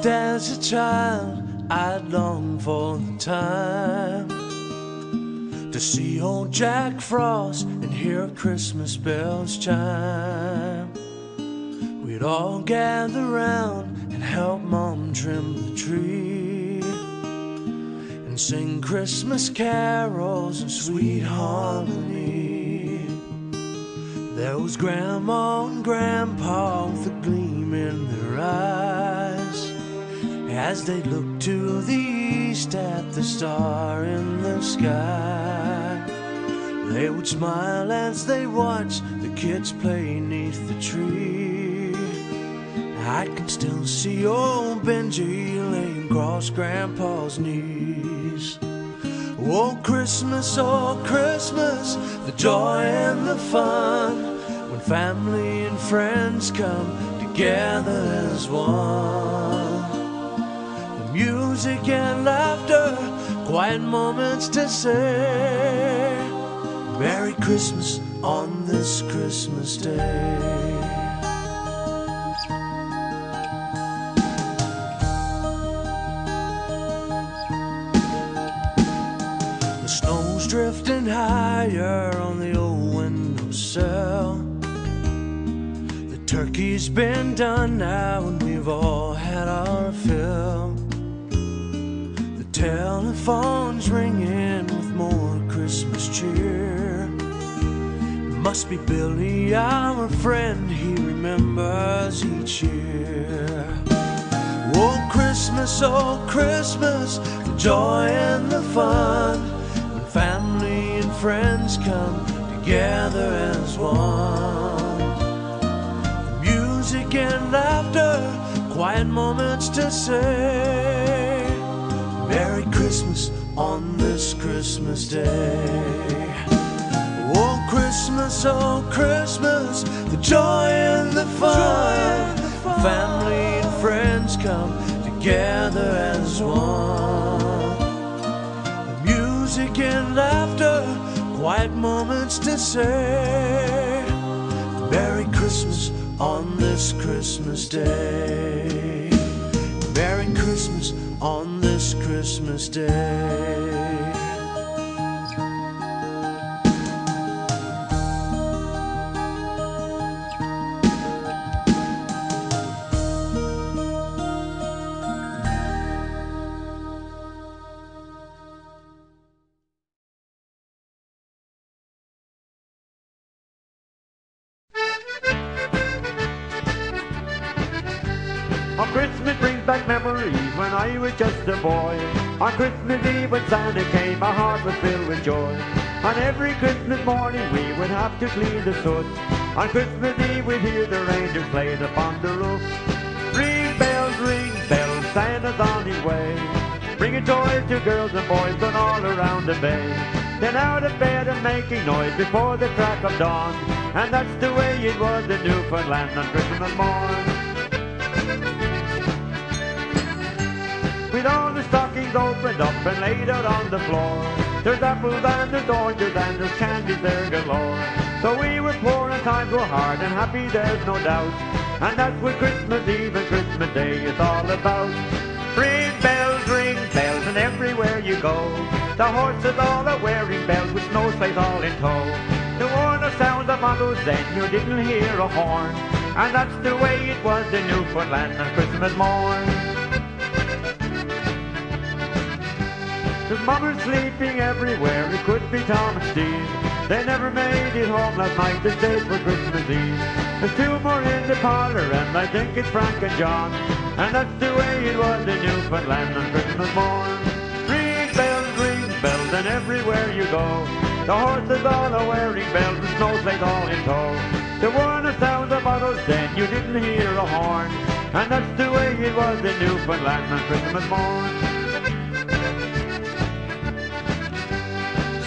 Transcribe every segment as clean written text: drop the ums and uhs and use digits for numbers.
As a child, I'd long for the time to see old Jack Frost and hear Christmas bells chime. We'd all gather round and help Mom trim the tree and sing Christmas carols in sweet harmony. There was Grandma and Grandpa with a gleam in their eyes as they looked to the east at the star in the sky. They would smile as they watched the kids play 'neath the tree. I can still see old Benji laying across Grandpa's knees. Oh Christmas, the joy and the fun, when family and friends come together as one. Music and laughter, quiet moments to say Merry Christmas on this Christmas day. The snow's drifting higher on the old windowsill. The turkey's been done now and we've all had our fill. Telephone's ringing with more Christmas cheer. It must be Billy, our friend, he remembers each year. Oh Christmas, the joy and the fun, when family and friends come together as one. The music and laughter, quiet moments to say Merry Christmas on this Christmas day. Oh Christmas, the joy and the fun, family and friends come together as one. The music and laughter, quiet moments to say Merry Christmas on this Christmas day. Merry Christmas on this Christmas day. Christmas brings back memories when I was just a boy. On Christmas Eve when Santa came, my heart was filled with joy. On every Christmas morning we would have to clean the soot. On Christmas Eve we'd hear the reindeer sleigh upon the roof. Ring bells, Santa's on his way, bringing toys to girls and boys from all around the bay. Then out of bed and making noise before the crack of dawn, and that's the way it was in Newfoundland on Christmas morn. With all the stockings opened up and laid out on the floor, there's apples and there's oranges and there's candies there galore. So we were poor and times were hard and happy there's no doubt, and that's what Christmas Eve and Christmas Day is all about. Ring bells, and everywhere you go, the horses all are wearing bells with snowsleighs all in tow. There were no sound of models then, you didn't hear a horn, and that's the way it was in Newfoundland on Christmas morn. There's mummers sleeping everywhere, it could be Tom and Steve. They never made it home last night, they stayed for Christmas Eve. There's two more in the parlour and I think it's Frank and John, and that's the way it was in Newfoundland on Christmas morn. Ring bells, and everywhere you go, the horses all are wearing bells and snowsleighs all in tow. There were no sound of bottles then, you didn't hear a horn, and that's the way it was in Newfoundland on Christmas morn.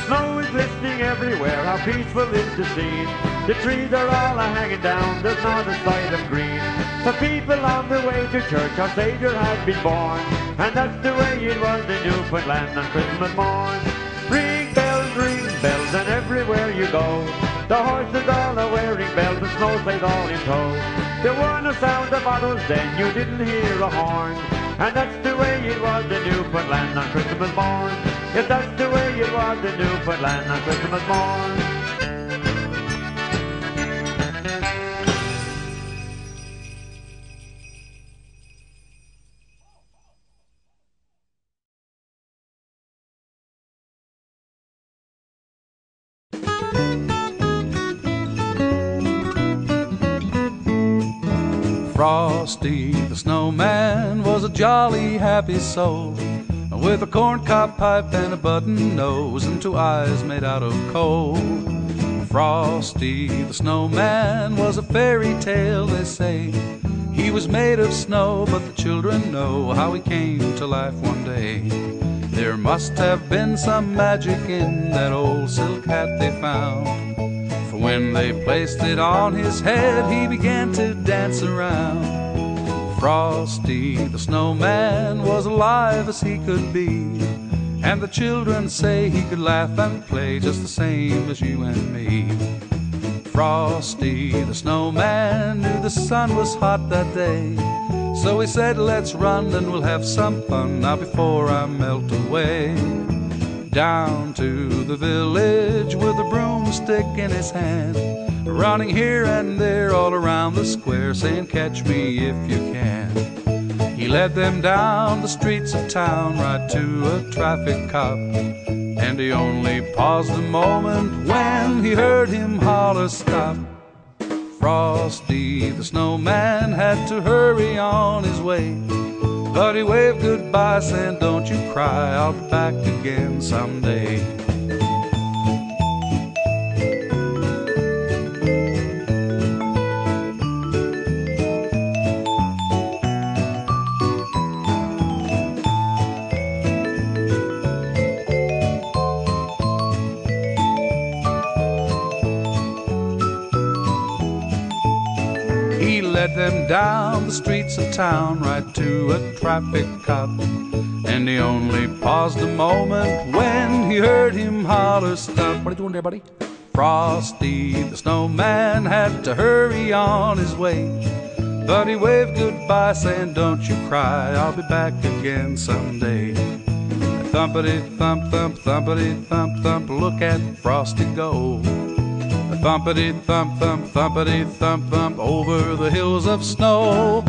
Snow is glistening everywhere, how peaceful is the scene. The trees are all hanging down, there's not a sight of green. The people on their way to church, our Saviour had been born, and that's the way it was in Newfoundland on Christmas morn. Ring bells, and everywhere you go, the horses all are wearing bells and snowsleighs all in tow. There were no sound of bottles then, you didn't hear a horn, And that's the way it was in Newfoundland on Christmas morn. Yes, that's the way it was in Newfoundland on Christmas morn. Frosty the snowman was a jolly happy soul, with a corncob pipe and a button nose and 2 eyes made out of coal. Frosty the snowman was a fairy tale, they say. He was made of snow, but the children know how he came to life one day. There must have been some magic in that old silk hat they found, for when they placed it on his head, he began to dance around. Frosty the snowman was alive as he could be, and the children say he could laugh and play just the same as you and me. Frosty the snowman knew the sun was hot that day, so he said, let's run and we'll have some fun now before I melt away. Down to the village with a broomstick in his hand, running here and there all around the square, saying, catch me if you can. He led them down the streets of town right to a traffic cop, and he only paused a moment when he heard him holler, stop. Frosty the snowman had to hurry on his way, but he waved goodbye saying, don't you cry, I'll be back again someday. He led them down the streets of town right to a traffic cop, and he only paused a moment when he heard him holler, stop. What are you doing there, buddy? Frosty the snowman had to hurry on his way, but he waved goodbye saying, don't you cry, I'll be back again someday. Thumpity thump thump, thumpity thump thump, look at Frosty go. Thumpity thump thump, thumpity thump thump, over the hills of snow.